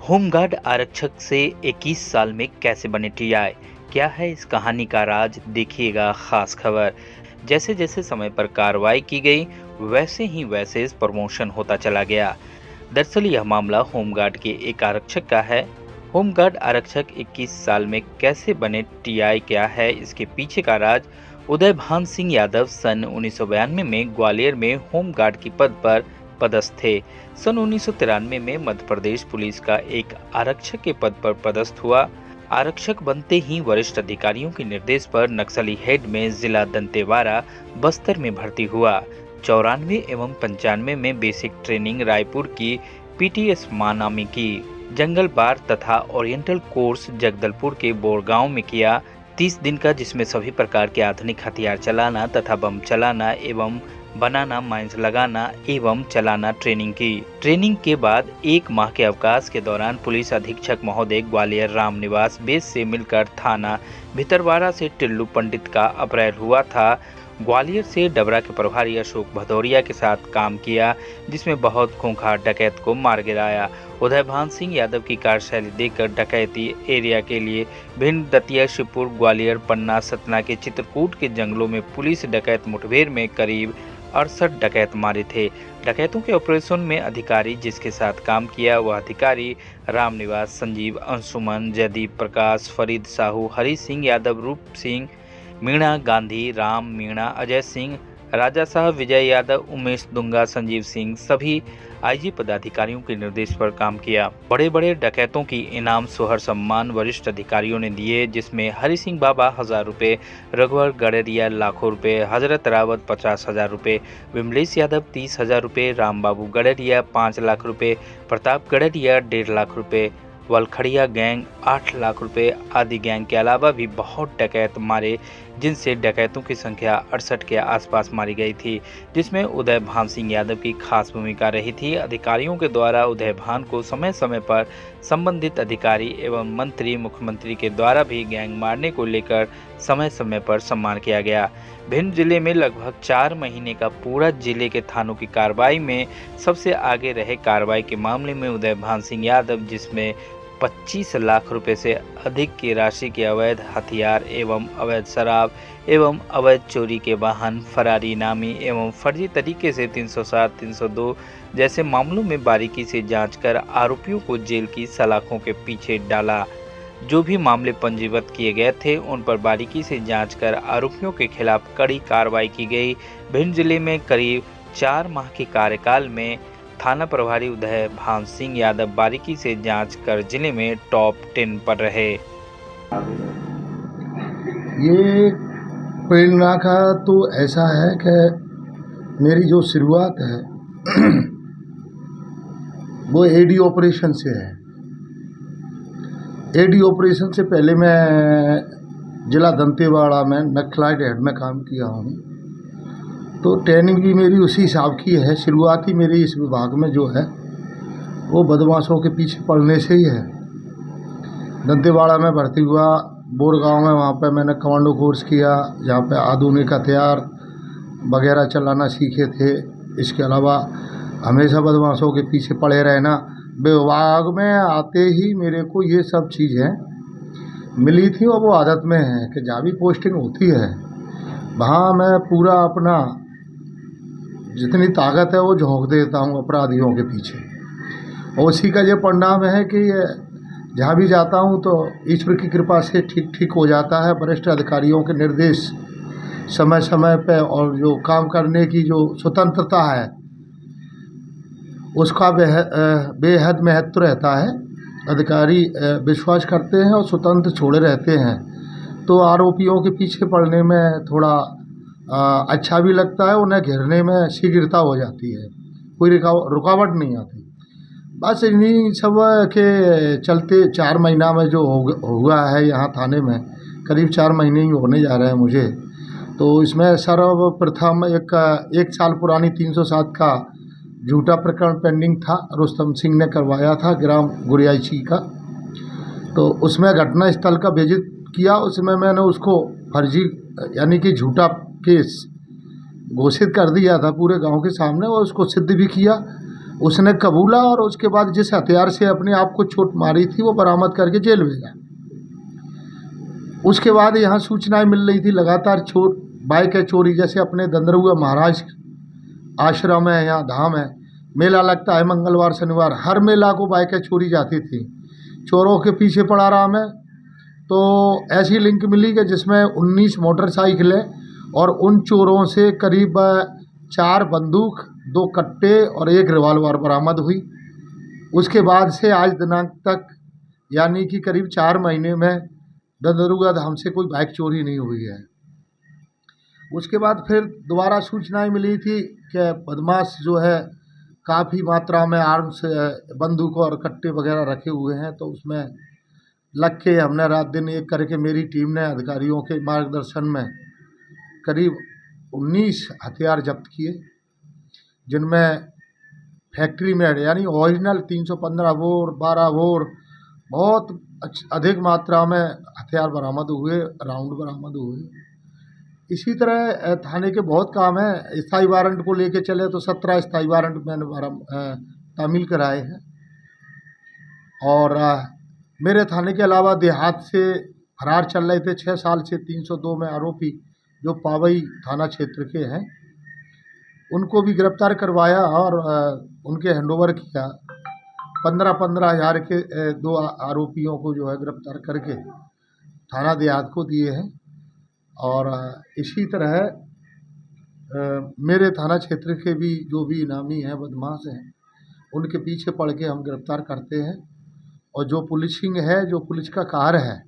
Home guard आरक्षक से 21 साल में कैसे बने टीआई? क्या है इस कहानी का राज? देखिएगा खास खबर। जैसे जैसे समय पर कार्रवाई की गई वैसे ही वैसे प्रमोशन होता चला गया। दरअसल यह मामला होमगार्ड के एक आरक्षक का है। होमगार्ड आरक्षक 21 साल में कैसे बने टीआई, क्या है इसके पीछे का राज? उदय भान सिंह यादव सन 1992 में ग्वालियर में होमगार्ड की पद पर पदस्थ थे। सन 1993 में मध्य प्रदेश पुलिस का एक आरक्षक के पद पर पदस्थ हुआ। आरक्षक बनते ही वरिष्ठ अधिकारियों के निर्देश पर नक्सली हेड में जिला दंतेवाड़ा बस्तर में भर्ती हुआ। 94 एवं 95 में बेसिक ट्रेनिंग रायपुर की पीटीएस मानामी की। जंगल बार तथा ओरिएंटल कोर्स जगदलपुर के बोरगांव में किया। 30 दिन का, जिसमें सभी प्रकार के आधुनिक हथियार चलाना तथा बम चलाना एवं बनाना, माइंस लगाना एवं चलाना ट्रेनिंग की। ट्रेनिंग के बाद 1 माह के अवकाश के दौरान पुलिस अधीक्षक महोदय ग्वालियर रामनिवास बेस से मिलकर थाना भितरवाड़ा से टिल्लू पंडित का अप्रैल हुआ था। ग्वालियर से डबरा के प्रभारी अशोक भदौरिया के साथ काम किया, जिसमें बहुत खूंखार डकैत को मार गिराया। उदय भान सिंह यादव की कार्यशैली देखकर डकैती एरिया के लिए भिंड, दतिया, शिवपुर, ग्वालियर, पन्ना, सतना के चित्रकूट के जंगलों में पुलिस डकैत मुठभेड़ में करीब 68 डकैत मारे थे। डकैतों के ऑपरेशन में अधिकारी जिसके साथ काम किया वह अधिकारी रामनिवास, संजीव, अंशुमन, जयदीप प्रकाश, फरीद साहू, हरी सिंह यादव, रूप सिंह, मीणा गांधी, राम मीणा, अजय सिंह, राजा साहब, विजय यादव, उमेश दुंगा, संजीव सिंह सभी आईजी पदाधिकारियों के निर्देश पर काम किया। बड़े बड़े डकैतों की इनाम सोहर सम्मान वरिष्ठ अधिकारियों ने दिए, जिसमें हरि सिंह बाबा 1000 रुपये, रघुवर गड़रिया लाखों रुपए, हजरत रावत 50,000 रुपये, विमलेश यादव 30,000 रुपये, राम बाबू गड़रिया 5 लाख रुपये, प्रताप गड़रिया 1.5 लाख रुपये, वलखड़िया गैंग 8 लाख रुपए आदि गैंग के अलावा भी बहुत डकैत मारे, जिनसे डकैतों की संख्या 68 के आसपास मारी गई थी, जिसमें उदय भान सिंह यादव की खास भूमिका रही थी। अधिकारियों के द्वारा उदय भान को समय समय पर संबंधित अधिकारी एवं मंत्री, मुख्यमंत्री के द्वारा भी गैंग मारने को लेकर समय समय पर सम्मान किया गया। भिंड जिले में लगभग 4 महीने का पूरा जिले के थानों की कार्रवाई में सबसे आगे रहे। कार्रवाई के मामले में उदय भान सिंह यादव, जिसमें 25 लाख रुपए से अधिक की राशि के अवैध हथियार एवं अवैध शराब एवं अवैध चोरी के वाहन, फरारी इनामी एवं फर्जी तरीके से 307, 302 जैसे मामलों में बारीकी से जांच कर आरोपियों को जेल की सलाखों के पीछे डाला। जो भी मामले पंजीबद्ध किए गए थे उन पर बारीकी से जांच कर आरोपियों के खिलाफ कड़ी कार्रवाई की गई। भिंड जिले में करीब 4 माह के कार्यकाल में थाना प्रभारी उदय भान सिंह यादव बारीकी से जांच कर जिले में टॉप 10 पर रहे। ये प्रेरणा का तो ऐसा है कि मेरी जो शुरुआत है वो एडी ऑपरेशन से है। एडी ऑपरेशन से पहले मैं जिला दंतेवाड़ा में नक्सलाइट हेड में काम किया हूँ, तो ट्रेनिंग भी मेरी उसी हिसाब की है। शुरुआती मेरी इस विभाग में जो है वो बदमाशों के पीछे पड़ने से ही है। दंतेवाड़ा में भर्ती हुआ, बोरगांव में, वहाँ पे मैंने कमांडो कोर्स किया, जहाँ पे आधुनिक हथियार वगैरह चलाना सीखे थे। इसके अलावा हमेशा बदमाशों के पीछे पड़े रहना। विभाग में आते ही मेरे को ये सब चीज़ें मिली थी और वो आदत में है कि जहाँ भी पोस्टिंग होती है वहाँ मैं पूरा अपना जितनी ताकत है वो झोंक देता हूँ अपराधियों के पीछे। और उसी का ये परिणाम है कि ये जहाँ भी जाता हूँ तो ईश्वर की कृपा से ठीक हो जाता है। वरिष्ठ अधिकारियों के निर्देश समय समय पे और जो काम करने की जो स्वतंत्रता है उसका बेहद महत्व रहता है। अधिकारी विश्वास करते हैं और स्वतंत्र छोड़े रहते हैं, तो आरोपियों के पीछे पड़ने में थोड़ा अच्छा भी लगता है। उन्हें घेरने में शीघ्रता हो जाती है, कोई रुकावट नहीं आती। बस इन्हीं सब के चलते 4 महीना में जो हुआ है यहाँ थाने में, करीब 4 महीने ही होने जा रहे हैं मुझे। तो इसमें सर्वप्रथम एक साल पुरानी 307 का झूठा प्रकरण पेंडिंग था, रुस्तम सिंह ने करवाया था ग्राम गुरियाची का। तो उसमें घटना स्थल का विजिट किया, उसमें मैंने उसको फर्जी यानी कि झूठा केस घोषित कर दिया था पूरे गांव के सामने और उसको सिद्ध भी किया। उसने कबूला और उसके बाद जिस हथियार से अपने आप को चोट मारी थी वो बरामद करके जेल भेजा। उसके बाद यहाँ सूचनाएं मिल रही थी लगातार चोर बाइक चोरी, जैसे अपने दंदरुआ महाराज आश्रम है, यहाँ धाम है, मेला लगता है मंगलवार शनिवार, हर मेला को बाइकें चोरी जाती थी। चोरों के पीछे पड़ा रहा मैं, तो ऐसी लिंक मिली कि जिसमें 19 मोटरसाइकिलें और उन चोरों से करीब 4 बंदूक, 2 कट्टे और 1 रिवाल्वर बरामद हुई। उसके बाद से आज दिनांक तक यानी कि करीब 4 महीने में दंदरुआ धाम से कोई बाइक चोरी नहीं हुई है। उसके बाद फिर दोबारा सूचनाएं मिली थी कि बदमाश जो है काफ़ी मात्रा में आर्म्स, बंदूक और कट्टे वगैरह रखे हुए हैं, तो उसमें लग के हमने रात दिन एक करके मेरी टीम ने अधिकारियों के मार्गदर्शन में करीब 19 हथियार जब्त किए, जिनमें फैक्ट्री मेड यानी ओरिजिनल 315 बोर, 12 बोर, बहुत अधिक मात्रा में हथियार बरामद हुए, राउंड बरामद हुए। इसी तरह थाने के बहुत काम हैं। स्थायी वारंट को लेके चले तो 17 स्थायी वारंट मैंने तामील कराए हैं। और मेरे थाने के अलावा देहात से फरार चल रहे थे 6 साल से 302 में आरोपी जो पावई थाना क्षेत्र के हैं, उनको भी गिरफ्तार करवाया और उनके हैंडओवर किया। 15-15 हज़ार के 2 आरोपियों को जो है गिरफ्तार करके थाना देहात को दिए हैं। और इसी तरह मेरे थाना क्षेत्र के भी जो भी इनामी हैं, बदमाश हैं, उनके पीछे पड़ के हम गिरफ्तार करते हैं। और जो पुलिसिंग है, जो पुलिस का कार्य है,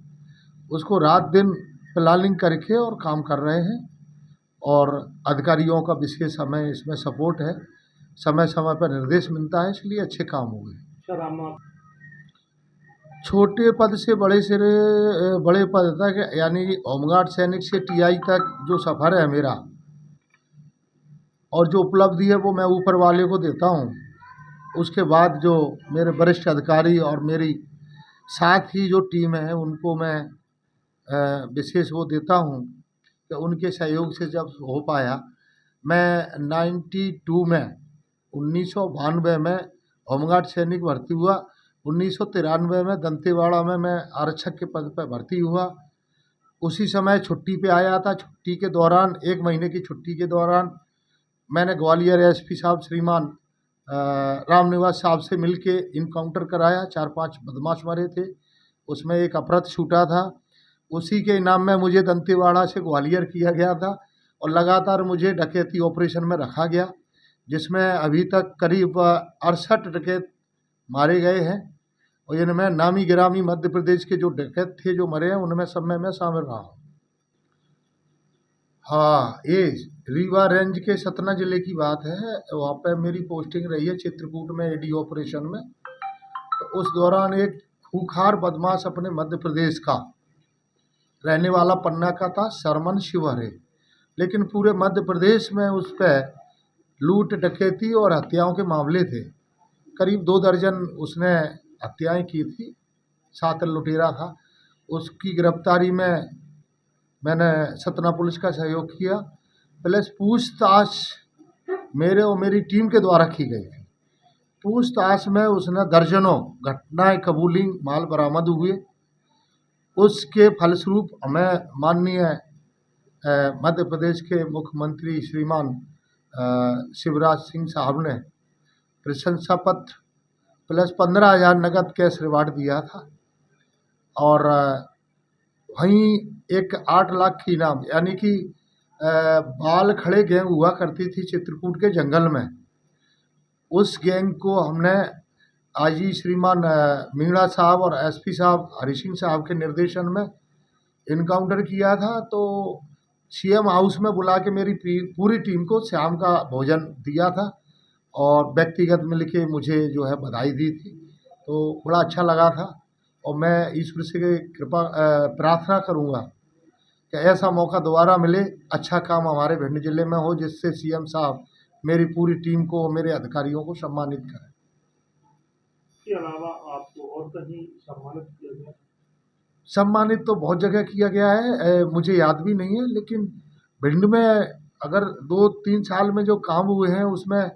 उसको रात दिन प्लानिंग करके और काम कर रहे हैं। और अधिकारियों का विशेष हमें इसमें सपोर्ट है, समय समय पर निर्देश मिलता है, इसलिए अच्छे काम हुए। छोटे पद से बड़े पद तक यानी होमगार्ड सैनिक से टीआई तक जो सफ़र है मेरा और जो उपलब्धि है वो मैं ऊपर वाले को देता हूँ। उसके बाद जो मेरे वरिष्ठ अधिकारी और मेरी साथ ही जो टीम है उनको मैं विशेष वो देता हूँ कि उनके सहयोग से जब हो पाया। मैं 92 में 1992 में होमगार्ड सैनिक भर्ती हुआ। 1993 में दंतेवाड़ा में मैं आरक्षक के पद पर भर्ती हुआ। उसी समय छुट्टी पे आया था। छुट्टी के दौरान 1 महीने की छुट्टी के दौरान मैंने ग्वालियर एसपी साहब श्रीमान रामनिवास साहब से मिलके इनकाउंटर कराया। 4-5 बदमाश मरे थे, उसमें एक अपराध छूटा था। उसी के इनाम में मुझे दंतेवाड़ा से ग्वालियर किया गया था और लगातार मुझे डकैती ऑपरेशन में रखा गया, जिसमें अभी तक करीब 68 डकैत मारे गए हैं। और इनमें नामी गिरामी मध्य प्रदेश के जो डकैत थे जो मरे हैं, उनमें सब में मैं शामिल रहा हूँ। हाँ, ये रीवा रेंज के सतना ज़िले की बात है। वहाँ पे मेरी पोस्टिंग रही है चित्रकूट में एडी ऑपरेशन में। तो उस दौरान एक खूंखार बदमाश अपने मध्य प्रदेश का रहने वाला पन्ना का था, शरमन शिवहरे, लेकिन पूरे मध्य प्रदेश में उस पर लूट, डकैती और हत्याओं के मामले थे। करीब 2 दर्जन उसने हत्याएं की थी, 7 लुटेरा था। उसकी गिरफ्तारी में मैंने सतना पुलिस का सहयोग किया, प्लस पूछताछ मेरे और मेरी टीम के द्वारा की गई थी। पूछताछ में उसने दर्जनों घटनाएं कबूली, माल बरामद हुए। उसके फलस्वरूप हमें माननीय मध्य प्रदेश के मुख्यमंत्री श्रीमान शिवराज सिंह साहब ने प्रशंसा पत्र प्लस 15,000 नगद कैश रिवार्ड दिया था। और वहीं एक 8 लाख की इनाम, यानी कि बाल खड़े गैंग हुआ करती थी चित्रकूट के जंगल में। उस गैंग को हमने आज ही श्रीमान मीणा साहब और एसपी साहब हरि सिंह साहब के निर्देशन में इनकाउंटर किया था। तो सीएम हाउस में बुला के मेरी पूरी टीम को शाम का भोजन दिया था और व्यक्तिगत मिलके मुझे जो है बधाई दी थी। तो बड़ा अच्छा लगा था और मैं ईश्वर से कृपा प्रार्थना करूंगा कि ऐसा मौका दोबारा मिले, अच्छा काम हमारे भिंड जिले में हो, जिससे सीएम साहब मेरी पूरी टीम को, मेरे अधिकारियों को सम्मानित करें। इसके अलावा आपको और कहीं सम्मानित किया गया? सम्मानित तो बहुत जगह किया गया है, मुझे याद भी नहीं है, लेकिन भिंड में अगर 2-3 साल में जो काम हुए हैं उसमें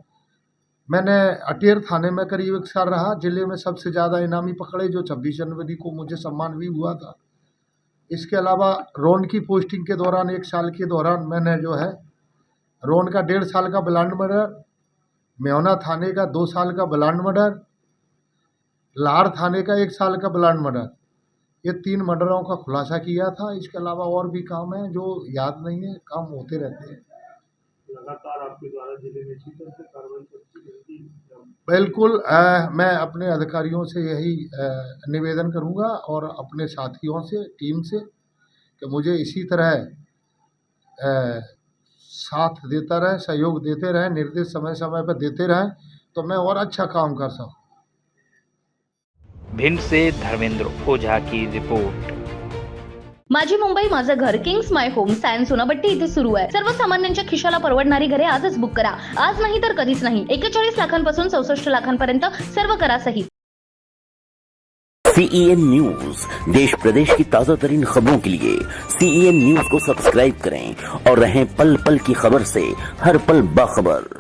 मैंने अटेर थाने में करीब 1 साल रहा। जिले में सबसे ज़्यादा इनामी पकड़े, जो 26 जनवरी को मुझे सम्मान भी हुआ था। इसके अलावा रोन की पोस्टिंग के दौरान 1 साल के दौरान मैंने जो है रोन का 1.5 साल का ब्लांड मर्डर, मेहना थाने का 2 साल का ब्लांड मर्डर, लार थाने का 1 साल का ब्लांड मर्डर, ये 3 मर्डरों का खुलासा किया था। इसके अलावा और भी काम हैं जो याद नहीं है, काम होते रहते हैं। लगातार आपके द्वारा जिले में इसी तरह से कार्रवाई करती रहेगी। बिल्कुल, मैं अपने अधिकारियों से यही निवेदन करूंगा और अपने साथियों से, टीम से, कि मुझे इसी तरह साथ देता रहे, सहयोग देते रहें, निर्देश समय समय पर देते रहें, तो मैं और अच्छा काम कर सकूं। भिंड से धर्मेंद्र ओझा की रिपोर्ट। माझी मुंबई माझं घर Kings my home science Sonapatti इथे सुरू आहे। सर्वसामान्यांच्या खिशाला परवडणारी घरे आजच बुक करा। आज नाही तर कधीच नाही। 41 लाखांपासून 64 लाखांपर्यंत सर्व करासहित। CEN न्यूज, देश प्रदेश की ताजा तरीन खबरों के लिए CEN न्यूज को सब्सक्राइब करें और रहें पल पल की खबर से हर पल बाखबर।